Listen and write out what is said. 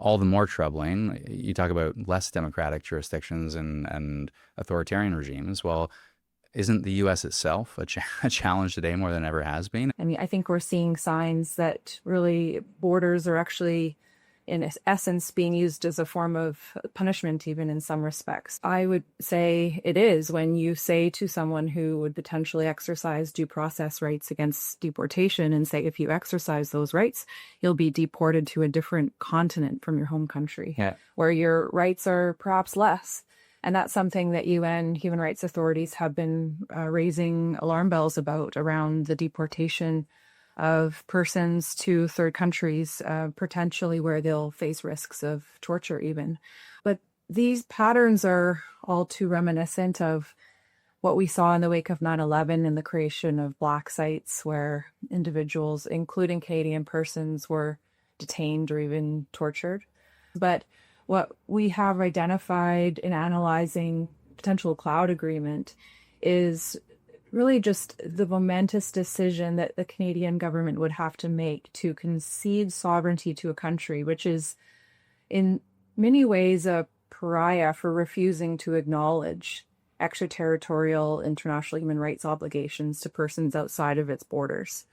all the more troubling. You talk about less democratic jurisdictions and authoritarian regimes. Well, isn't the U.S. itself a challenge today more than ever has been? I mean, I think we're seeing signs that really borders are actually, in essence, being used as a form of punishment, even in some respects. I would say it is when you say to someone who would potentially exercise due process rights against deportation and say, if you exercise those rights, you'll be deported to a different continent from your home country, where your rights are perhaps less. And that's something that UN human rights authorities have been raising alarm bells about around the deportation of persons to third countries, potentially where they'll face risks of torture even. But these patterns are all too reminiscent of what we saw in the wake of 9/11 and the creation of black sites where individuals, including Canadian persons, were detained or even tortured. But what we have identified in analyzing potential cloud agreement is really just the momentous decision that the Canadian government would have to make to concede sovereignty to a country, which is in many ways a pariah for refusing to acknowledge extraterritorial international human rights obligations to persons outside of its borders.